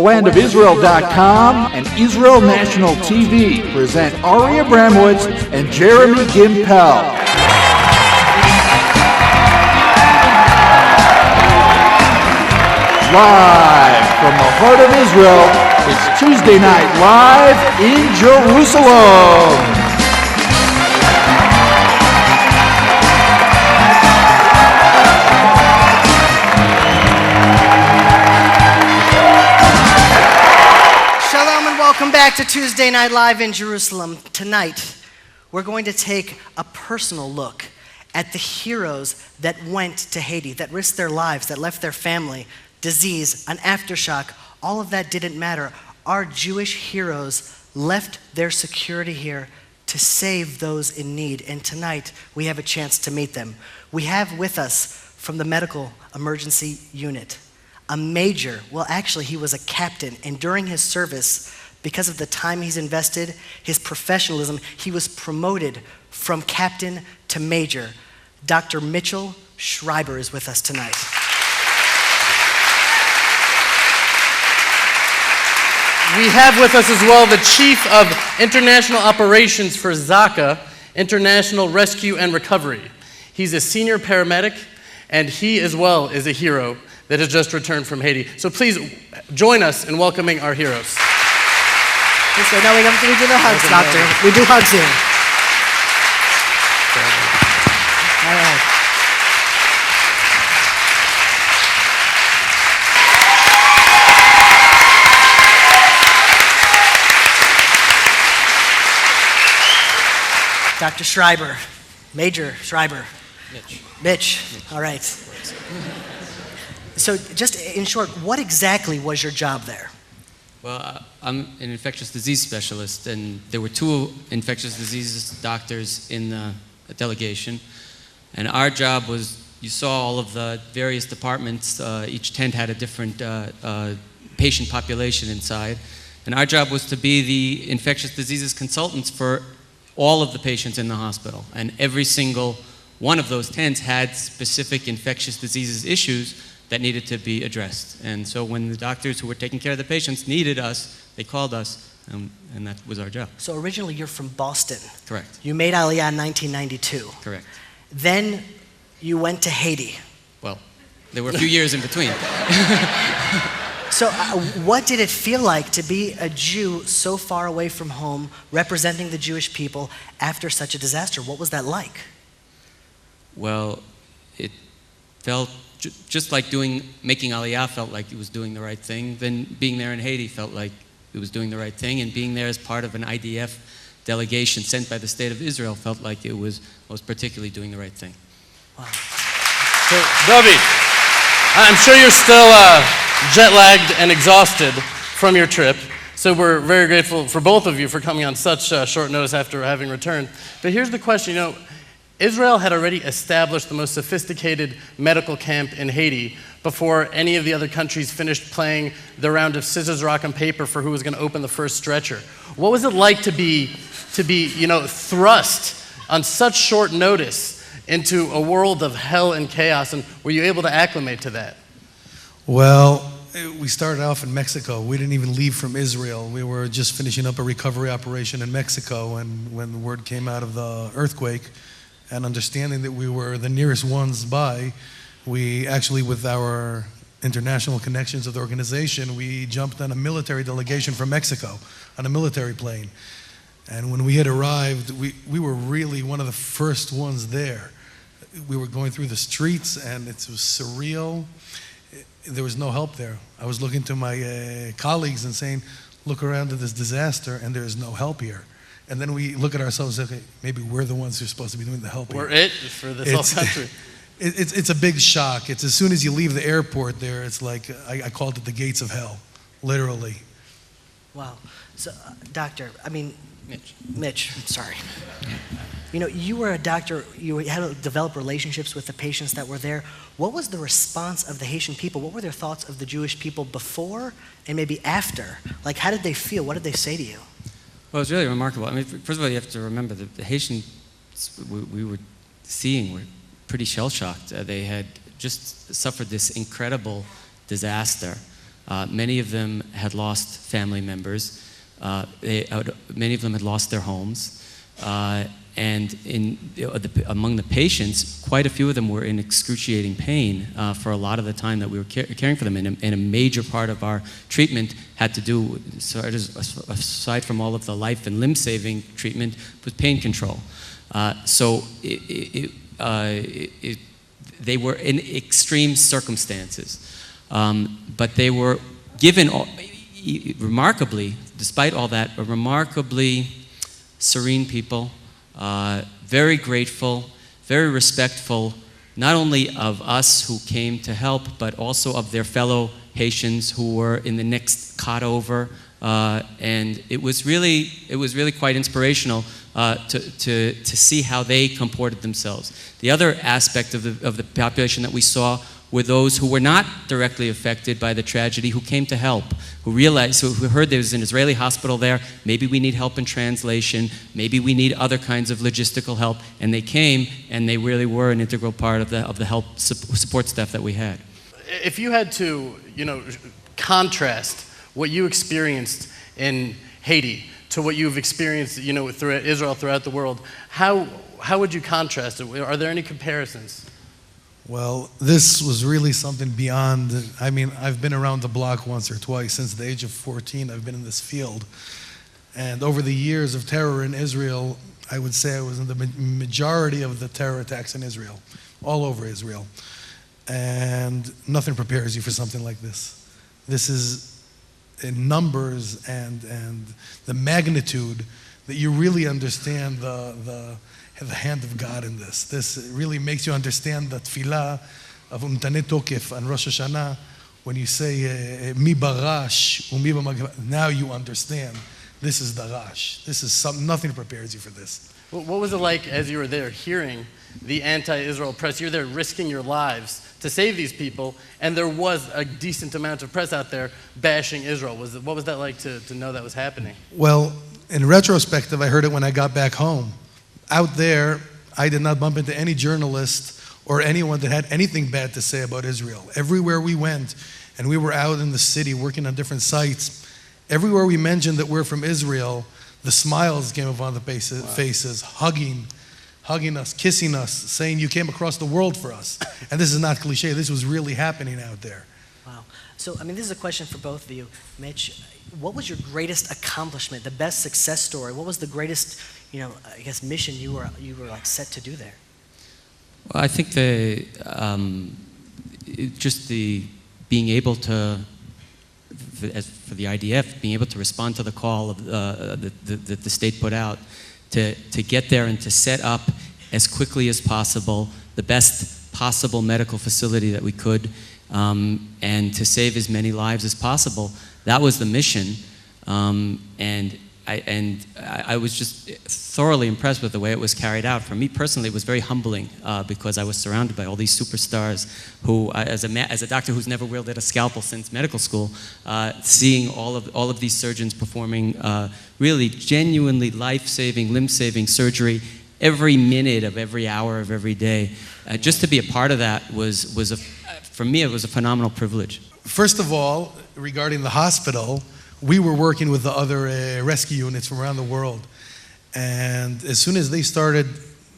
LandofIsrael.com and Israel National TV present Aryeh Abramowitz and Jeremy Gimpel. Live from the heart of Israel, it's Tuesday Night Live in Jerusalem. Welcome back to Tuesday Night Live in Jerusalem. Tonight, we're going to take a personal look at the heroes that went to Haiti, that risked their lives, that left their family, disease, an aftershock. All of that didn't matter. Our Jewish heroes left their security here to save those in need. And tonight, we have a chance to meet them. We have with us from the medical emergency unit, a major, well actually he was a captain, and during his service, because of the time he's invested, his professionalism, he was promoted from captain to major. Dr. Mitch Schriber is with us tonight. We have with us as well the Chief of International Operations for ZAKA, International Rescue and Recovery. He's a senior paramedic, and he as well is a hero that has just returned from Haiti. So please join us in welcoming our heroes. So now we do the hugs, Doctor. We do hugs here. All right. Dr. Schreiber, Major Schreiber. Mitch. All right. So just in short, what exactly was your job there? Well, I'm an infectious disease specialist, and there were two infectious diseases doctors in the delegation. And our job was, you saw all of the various departments, each tent had a different patient population inside. And our job was to be the infectious diseases consultants for all of the patients in the hospital. And every single one of those tents had specific infectious diseases issues that needed to be addressed. And so when the doctors who were taking care of the patients needed us, they called us, and that was our job. So originally you're from Boston. Correct. You made Aliyah in 1992. Correct. Then you went to Haiti. Well, there were a few years in between. So what did it feel like to be a Jew so far away from home, representing the Jewish people after such a disaster? What was that like? Well, it felt just like making Aliyah felt like it was doing the right thing. Then being there in Haiti felt like it was doing the right thing, and being there as part of an IDF delegation sent by the State of Israel felt like it was most particularly doing the right thing. Wow. So, Dovi, I'm sure you're still jet-lagged and exhausted from your trip, so we're very grateful for both of you for coming on such short notice after having returned. But here's the question, Israel had already established the most sophisticated medical camp in Haiti before any of the other countries finished playing the round of scissors, rock, and paper for who was going to open the first stretcher. What was it like to be thrust on such short notice into a world of hell and chaos, and were you able to acclimate to that? Well, we started off in Mexico. We didn't even leave from Israel. We were just finishing up a recovery operation in Mexico, and when the word came out of the earthquake, and understanding that we were the nearest ones by, we actually, with our international connections of the organization, we jumped on a military delegation from Mexico on a military plane. And when we had arrived, we were really one of the first ones there. We were going through the streets, and it was surreal. There was no help there. I was looking to my colleagues and saying, look around at this disaster, and there is no help here. And then we look at ourselves and say, okay, maybe we're the ones who are supposed to be doing the helping. We're it for this whole country. It's a big shock. It's as soon as you leave the airport there, it's like, I called it the gates of hell, literally. Wow. So, Mitch, sorry. You were a doctor, you had to develop relationships with the patients that were there. What was the response of the Haitian people? What were their thoughts of the Jewish people before and maybe after? Like, how did they feel? What did they say to you? Well, it's really remarkable. I mean, first of all, you have to remember that the Haitians we were seeing were pretty shell-shocked. They had just suffered this incredible disaster. Many of them had lost family members. Many of them had lost their homes. And among the patients, quite a few of them were in excruciating pain for a lot of the time that we were caring for them. And a major part of our treatment had to do, aside from all of the life and limb-saving treatment, with pain control. They were in extreme circumstances. But they were given, remarkably, despite all that, a remarkably serene people, very grateful, very respectful, not only of us who came to help, but also of their fellow Haitians who were in the next cot over. And it was really quite inspirational to see how they comported themselves. The other aspect of the population that we saw were those who were not directly affected by the tragedy, who came to help, who heard there was an Israeli hospital there, maybe we need help in translation, maybe we need other kinds of logistical help, and they came, and they really were an integral part of the help support staff that we had. If you had to, contrast what you experienced in Haiti to what you've experienced, throughout Israel, throughout the world, how would you contrast it? Are there any comparisons? Well, this was really something beyond. I've been around the block once or twice. Since the age of 14, I've been in this field. And over the years of terror in Israel, I would say I was in the majority of the terror attacks in Israel, all over Israel. And nothing prepares you for something like this. This is in numbers and the magnitude that you really understand the hand of God in this. This really makes you understand the tefillah of Umtaneh Tokef on Rosh Hashanah when you say Mi barash u'mi b'magba. Now you understand. This is darash. This is something. Nothing prepares you for this. What was it like as you were there, hearing the anti-Israel press? You're there risking your lives to save these people, and there was a decent amount of press out there bashing Israel. What was that like to know that was happening? Well, in retrospective, I heard it when I got back home. Out there, I did not bump into any journalist or anyone that had anything bad to say about Israel. Everywhere we went, and we were out in the city working on different sites, everywhere we mentioned that we're from Israel, the smiles came upon the faces, hugging us, kissing us, saying you came across the world for us. And this is not cliche, this was really happening out there. Wow. So, this is a question for both of you. Mitch, what was your greatest accomplishment, the best success story? What was the greatest, mission you were like set to do there? Well, I think just the being able to, for the IDF, being able to respond to the call of that the state put out, to get there and to set up as quickly as possible the best possible medical facility that we could, and to save as many lives as possible. That was the mission, and I was just thoroughly impressed with the way it was carried out. For me personally, it was very humbling because I was surrounded by all these superstars who, as a doctor who's never wielded a scalpel since medical school, seeing all of these surgeons performing really genuinely life-saving, limb-saving surgery every minute of every hour of every day. Just to be a part of that for me, it was a phenomenal privilege. First of all, regarding the hospital, we were working with the other rescue units from around the world. And as soon as they started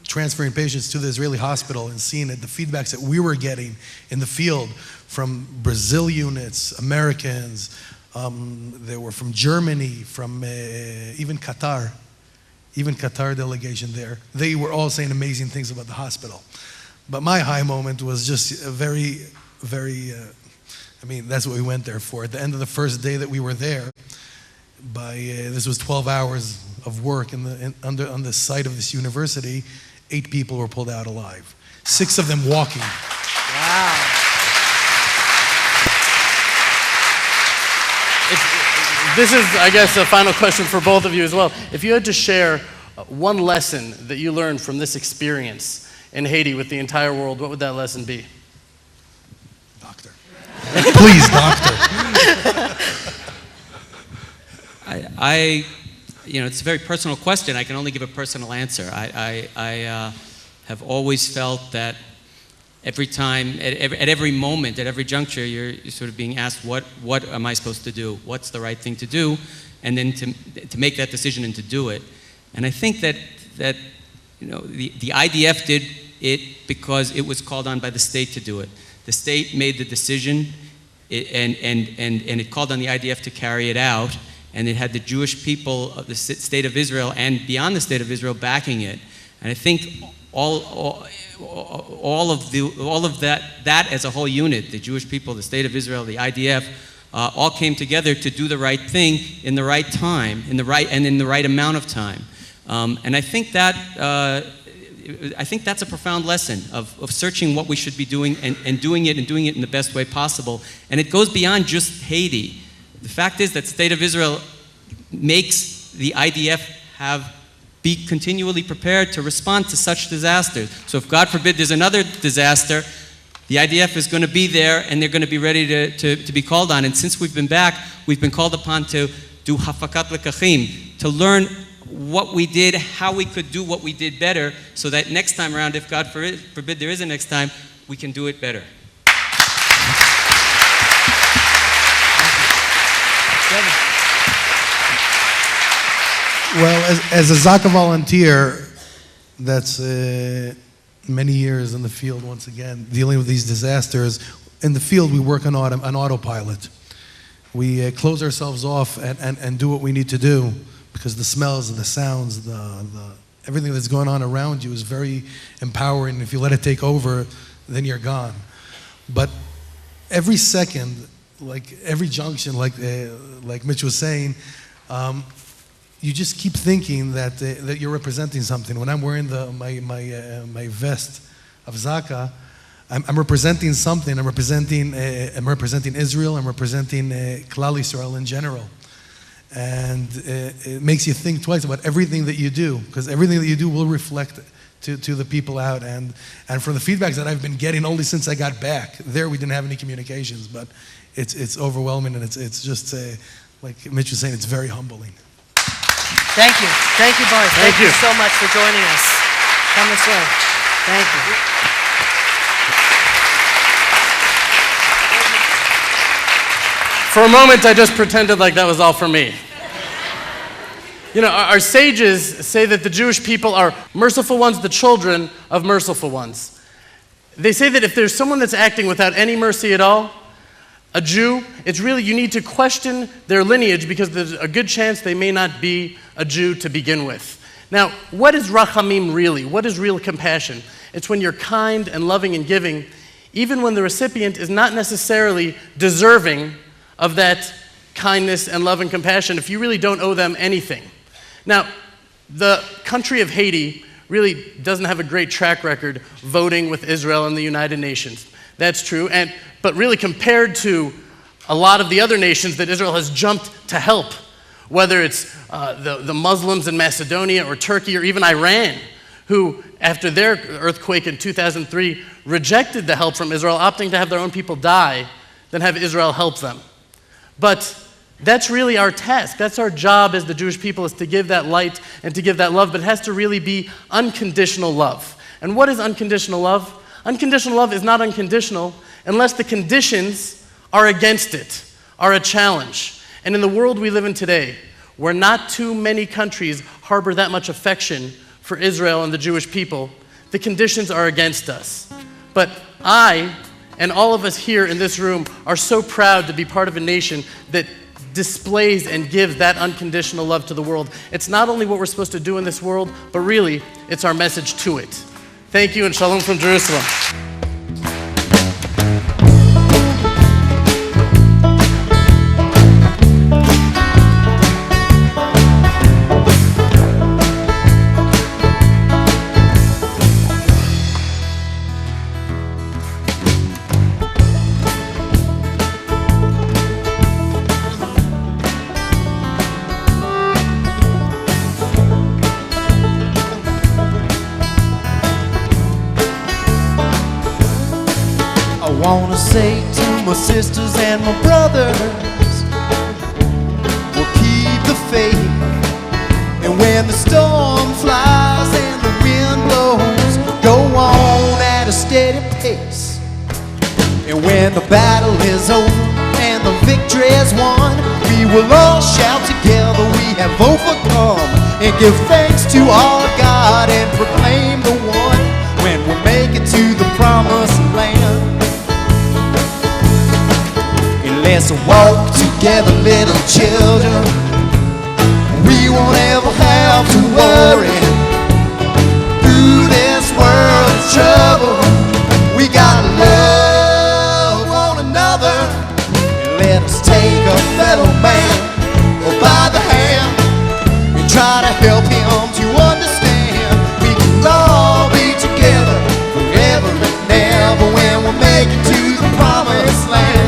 transferring patients to the Israeli hospital and seeing it, the feedbacks that we were getting in the field from Brazil units, Americans, they were from Germany, from even Qatar delegation there. They were all saying amazing things about the hospital. But my high moment was just a very, very, that's what we went there for. At the end of the first day that we were there, this was 12 hours of work on the site of this university, 8 people were pulled out alive. 6 of them walking. Wow. This is, I guess, a final question for both of you as well. If you had to share one lesson that you learned from this experience in Haiti with the entire world, what would that lesson be? Doctor. Please, doctor. It's a very personal question. I can only give a personal answer. I have always felt that every time, at every moment, at every juncture, you're sort of being asked, what am I supposed to do? What's the right thing to do? And then to make that decision and to do it. And I think that the IDF did it because it was called on by the state to do it. The state made the decision, and it called on the IDF to carry it out, and it had the Jewish people of the state of Israel and beyond the state of Israel backing it. And I think all of that as a whole unit, the Jewish people, the state of Israel, the IDF, all came together to do the right thing in the right time, in the right amount of time. And I think that's a profound lesson of searching what we should be doing and doing it in the best way possible. And it goes beyond just Haiti. The fact is that the state of Israel makes the IDF be continually prepared to respond to such disasters. So if, God forbid, there's another disaster, the IDF is going to be there and they're going to be ready to be called on. And since we've been back, we've been called upon to do hafakat lekachim, to learn what we did, how we could do what we did better, so that next time around, if God forbid there is a next time, we can do it better. Well, as a ZAKA volunteer, that's many years in the field, once again, dealing with these disasters. In the field, we work on autopilot. We close ourselves off and do what we need to do, because the smells, the sounds, everything that's going on around you is very empowering. If you let it take over, then you're gone. But every second, like every junction, like Mitch was saying, you just keep thinking that you're representing something. When I'm wearing my vest of ZAKA, I'm representing something. I'm representing Israel. I'm representing Klal Yisrael in general. And it makes you think twice about everything that you do, because everything that you do will reflect to the people out. And from the feedbacks that I've been getting only since I got back, there we didn't have any communications, but it's overwhelming, and it's just, like Mitch was saying, it's very humbling. Thank you. Thank you, boys. Thank you so much for joining us. Come this way. Thank you. For a moment, I just pretended like that was all for me. You know, our sages say that the Jewish people are merciful ones, the children of merciful ones. They say that if there's someone that's acting without any mercy at all, a Jew, it's really, you need to question their lineage, because there's a good chance they may not be a Jew to begin with. Now, what is rachamim really? What is real compassion? It's when you're kind and loving and giving, even when the recipient is not necessarily deserving of that kindness and love and compassion, if you really don't owe them anything. Now, the country of Haiti really doesn't have a great track record voting with Israel in the United Nations. That's true, but really compared to a lot of the other nations that Israel has jumped to help, whether it's the Muslims in Macedonia or Turkey or even Iran, who, after their earthquake in 2003, rejected the help from Israel, opting to have their own people die than have Israel help them. But that's really our task. That's our job as the Jewish people, is to give that light and to give that love, but it has to really be unconditional love. And what is unconditional love? Unconditional love is not unconditional unless the conditions are against it, are a challenge. And in the world we live in today, where not too many countries harbor that much affection for Israel and the Jewish people, the conditions are against us. But I and all of us here in this room are so proud to be part of a nation that displays and gives that unconditional love to the world. It's not only what we're supposed to do in this world, but really, it's our message to it. Thank you, and shalom from Jerusalem. I wanna say to my sisters and my brothers, we'll keep the faith. And when the storm flies and the wind blows, go on and at a steady pace. And when the battle is over and the victory is won, we will all shout together, we have overcome, and give thanks to our God and proclaim the one when we make it to the promised land. And let's walk together, little children. We won't ever have to worry through this world of trouble. We gotta love one another, and let us take a fellow man by the hand and try to help him to understand. We can all be together forever and ever when we make it to the promised land.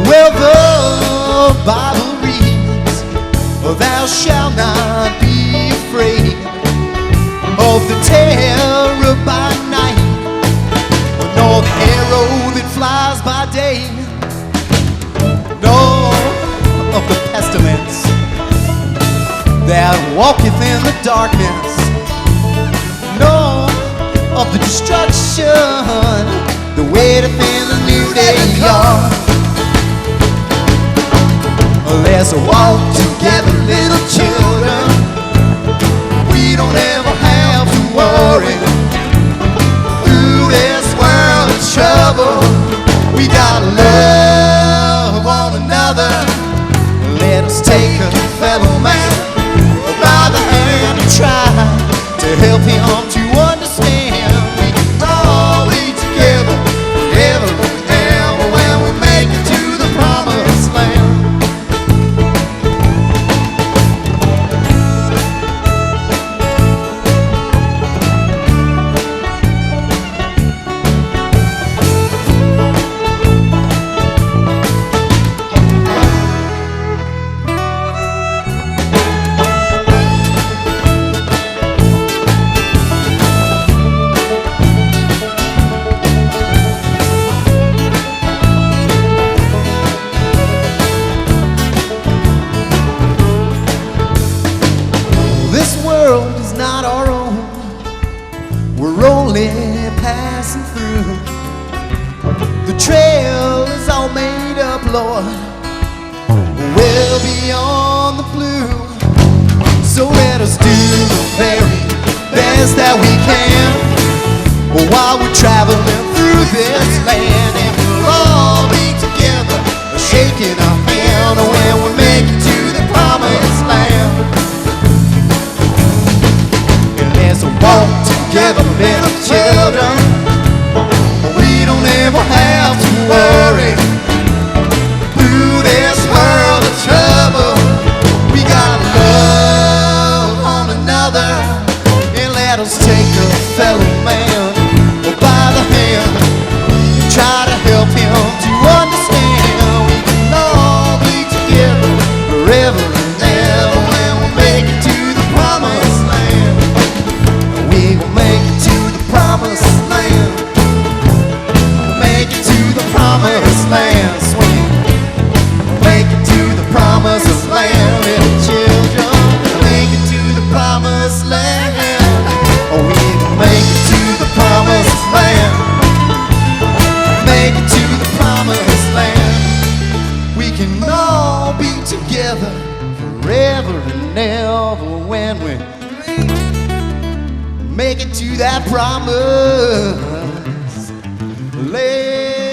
Well, the Bible reads, thou shalt not be afraid of the terror by night, nor the arrow that flies by day, nor of the pestilence that walketh in the darkness, nor of the destruction that waiteth in the noonday yard. Let's walk together, little children. We don't ever have to worry through this world of trouble. We gotta love one another. Let us take a fellow man by the hand and try to help him to understand. We can all be together forever and ever when we make it to the promised land. This world is not our own. We're only passing through. The trail is all made up, Lord, well beyond the blue. So let us do the very best that we can while we're traveling through this land. And we'll all be together, shaking our hand when we make it to the promised land. Let's walk together, little children. We don't ever have to worry through this world of trouble. We gotta love one another, and let us take a fellow man by the hand and try to help him to understand. We can all be together forever and ever when we make it to the promised land. We will make it to the promised land. Make it to the promised land. Swing. Make it to the promised land, little children. Make it to the promised land. We will make it to the promised land. Make it to the promised land. We can all be together forever and ever when we make it to that promise land.